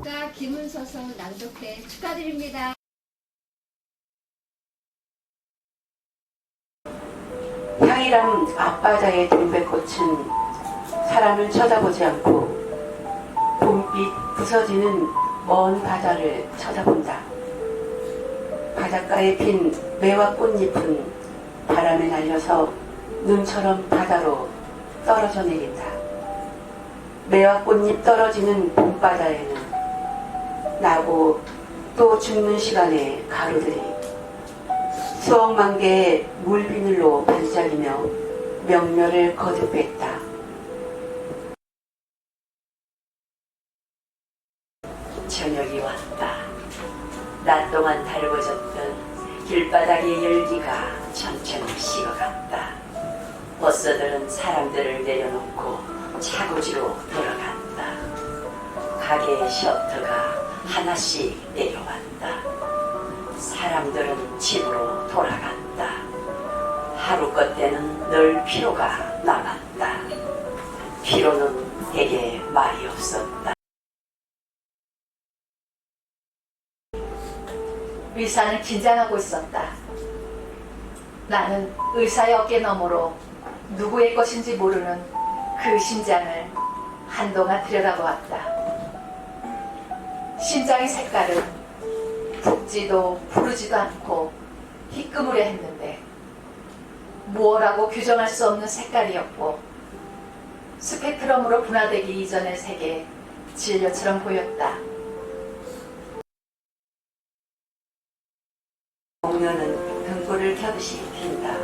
작가 김은서서 낭독회 축하드립니다. 향이랑 앞바다의 동백꽃은 사람을 쳐다보지 않고 봄빛 부서지는 먼 바다를 쳐다본다. 바닷가에 핀 매화 꽃잎은 바람에 날려서 눈처럼 바다로 떨어져 내린다. 매화 꽃잎 떨어지는 봄바다에는 나고 또 죽는 시간의 가루들이 수억만 개의 물비늘로 반짝이며 명렬을 거듭했다. 저녁이 왔다. 낮 동안 달궈졌던 길바닥의 열기가 천천히 식어갔다. 버스들은 사람들을 내려놓고 차고지로 돌아갔다. 가게의 셔터가 하나씩 내려왔다. 사람들은 집으로 돌아갔다. 하루 것때는 늘 피로가 남았다. 피로는 대개 말이 없었다. 의사는 긴장하고 있었다. 나는 의사의 어깨 너머로 누구의 것인지 모르는 그 심장을 한동안 들여다보았다. 심장의 색깔은 붉지도 푸르지도 않고 희끄무려 했는데 무엇라고 규정할 수 없는 색깔이었고 스펙트럼으로 분화되기 이전의 색의 진료처럼 보였다. 목련은 등불을 켜듯이 핀다.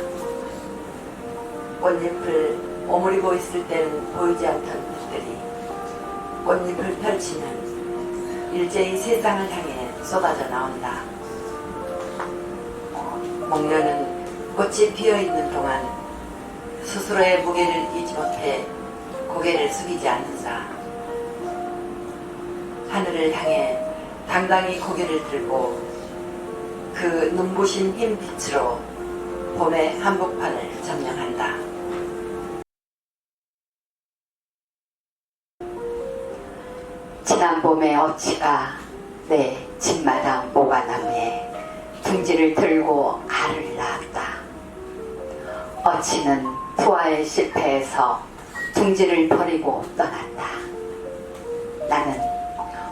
꽃잎을 오므리고 있을 때는 보이지 않던 빛들이 꽃잎을 펼치면 일제히 세상을 향해 쏟아져 나온다. 목련은 꽃이 피어있는 동안 스스로의 무게를 잊지 못해 고개를 숙이지 않는다. 하늘을 향해 당당히 고개를 들고 그 눈부신 흰 빛으로 봄의 한복판을 점령한다. 지난 봄의 어치가 내 집마당 모과나무에 둥지를 들고 알을 낳았다. 어치는 부화에 실패해서 둥지를 버리고 떠났다. 나는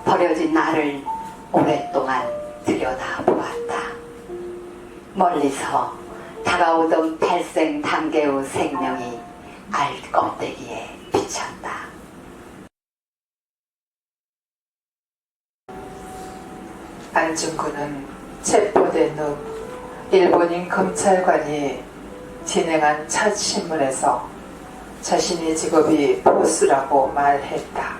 버려진 알을 오랫동안 들여다보았다. 멀리서 다가오던 발생 단계의 생명이 알 껍데기에 비쳤다. 안중근은 체포된 후 일본인 검찰관이 진행한 첫 신문에서 자신의 직업이 보수라고 말했다.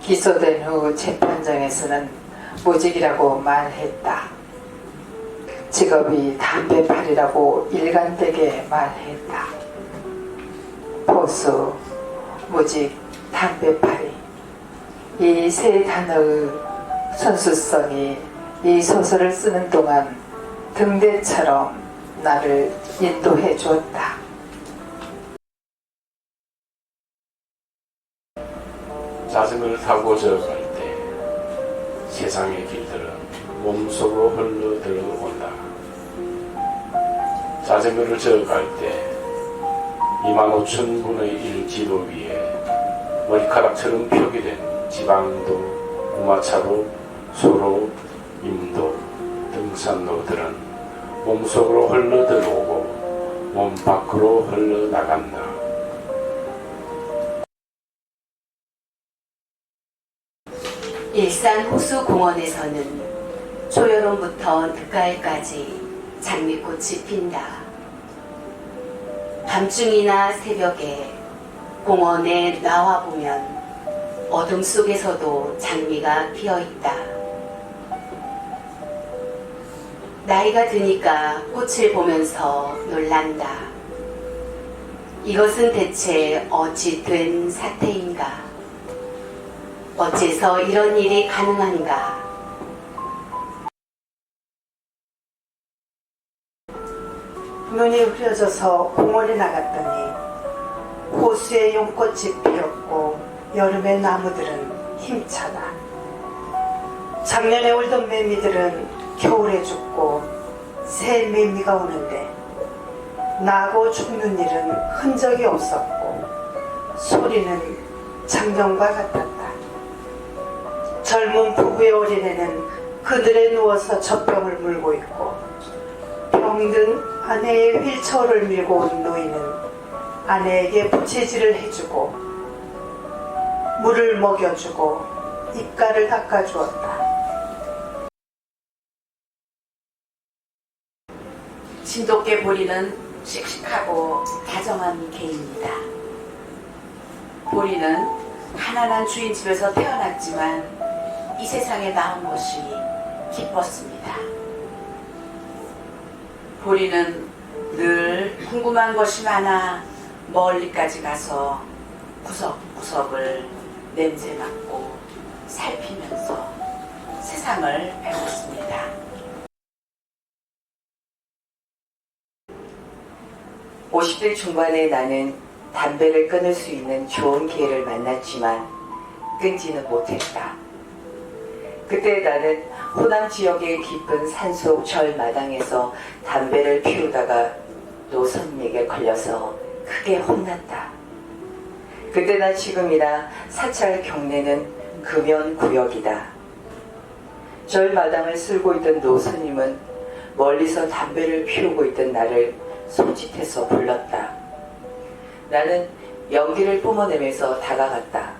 기소된 후 재판장에서는 무직이라고 말했다. 직업이 담배팔이라고 일관되게 말했다. 보수, 무직, 담배팔이 이 세 단어의 순수성이 이 소설을 쓰는 동안 등대처럼 나를 인도해 주었다. 자전거를 타고 저어갈 때 세상의 길들은 몸속으로 흘러 들어온다. 자전거를 저어갈 때 25,000분의 1 지도 위에 머리카락처럼 표기된 지방도, 우마차도, 소로, 임도, 등산로들은 몸속으로 흘러 들어오고 몸 밖으로 흘러 나간다. 일산 호수공원에서는 초여름부터 늦가을까지 장미꽃이 핀다. 밤중이나 새벽에 공원에 나와보면 어둠 속에서도 장미가 피어있다. 나이가 드니까 꽃을 보면서 놀란다. 이것은 대체 어찌 된 사태인가? 어째서 이런 일이 가능한가? 눈이 흐려져서 공원에 나갔더니 호수에 용꽃이 피었고 여름의 나무들은 힘차다. 작년에 울던 매미들은 겨울에 죽고 새 매미가 오는데 나고 죽는 일은 흔적이 없었고 소리는 작년과 같았다. 젊은 부부의 어린애는 그늘에 누워서 젖병을 물고 있고 병든 아내의 휠체어를 밀고 온 노인은 아내에게 부채질을 해주고 물을 먹여주고 입가를 닦아주었다. 진돗개 보리는 씩씩하고 다정한 개입니다. 보리는 가난한 주인 집에서 태어났지만 이 세상에 나온 것이 기뻤습니다. 보리는 늘 궁금한 것이 많아 멀리까지 가서 구석구석을 냄새 맡고 살피면서 세상을 배웠습니다. (50대) 중반의 나는 담배를 끊을 수 있는 좋은 기회를 만났지만 끊지는 못했다. 그때 나는 호남 지역의 깊은 산속 절 마당에서 담배를 피우다가 노선에게 걸려서 크게 혼났다. 그때나 지금이나 사찰 경내는 금연구역이다. 절 마당을 쓸고 있던 노선님은 멀리서 담배를 피우고 있던 나를 손짓해서 불렀다. 나는 연기를 뿜어내면서 다가갔다.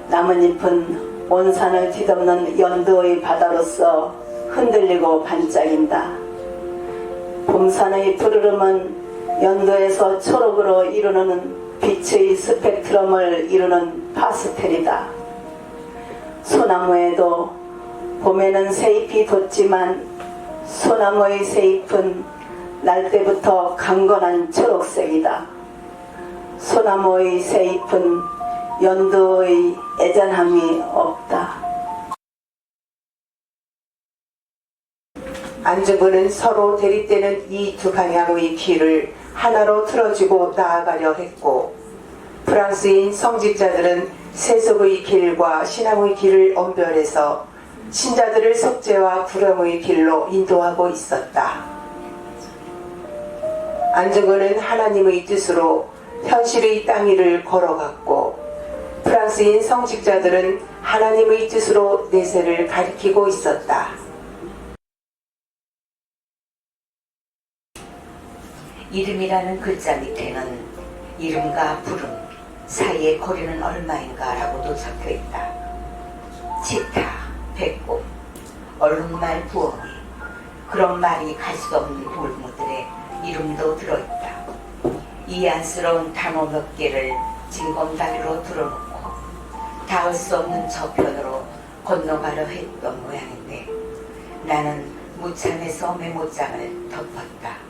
나뭇잎은 온 산을 뒤덮는 연두의 바다로서 흔들리고 반짝인다. 봄산의 푸르름은 연두에서 초록으로 이루는 빛의 스펙트럼을 이루는 파스텔이다. 소나무에도 봄에는 새잎이 돋지만 소나무의 새잎은 날 때부터 강건한 초록색이다. 소나무의 새잎은 연두의 애잔함이 없다. 안중근은 서로 대립되는 이 두 방향의 길을 하나로 틀어주고 나아가려 했고 프랑스인 성직자들은 세속의 길과 신앙의 길을 언별해서 신자들을 속죄와 구름의 길로 인도하고 있었다. 안중근은 하나님의 뜻으로 현실의 땅 위를 걸어갔고 프랑스인 성직자들은 하나님의 뜻으로 내세를 가리키고 있었다. 이름이라는 글자 밑에는 이름과 부름 사이의 거리는 얼마인가 라고도 적혀있다. 치타, 배꼽, 얼룩말 부엉이 그런 말이 갈 수 없는 돌무들의 이름도 들어있다. 이 안쓰러운 단어 몇 개를 징검다리로 들어놓고 닿을 수 없는 저편으로 건너가려 했던 모양인데 나는 무참해서 메모장을 덮었다.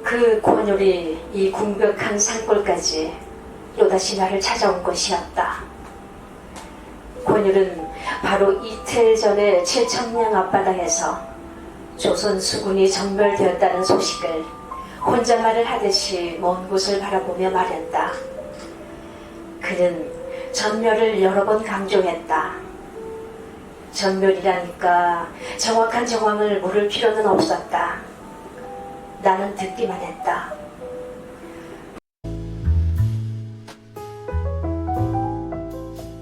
그 권율이 이 궁벽한 산골까지 또다시 나를 찾아온 것이었다. 권율은 바로 이틀 전에 칠천량 앞바다에서 조선 수군이 전멸되었다는 소식을 혼잣말을 하듯이 먼 곳을 바라보며 말했다. 그는 전멸을 여러 번 강조했다. 전멸이라니까 정확한 정황을 물을 필요는 없었다. 나는 듣기만 했다.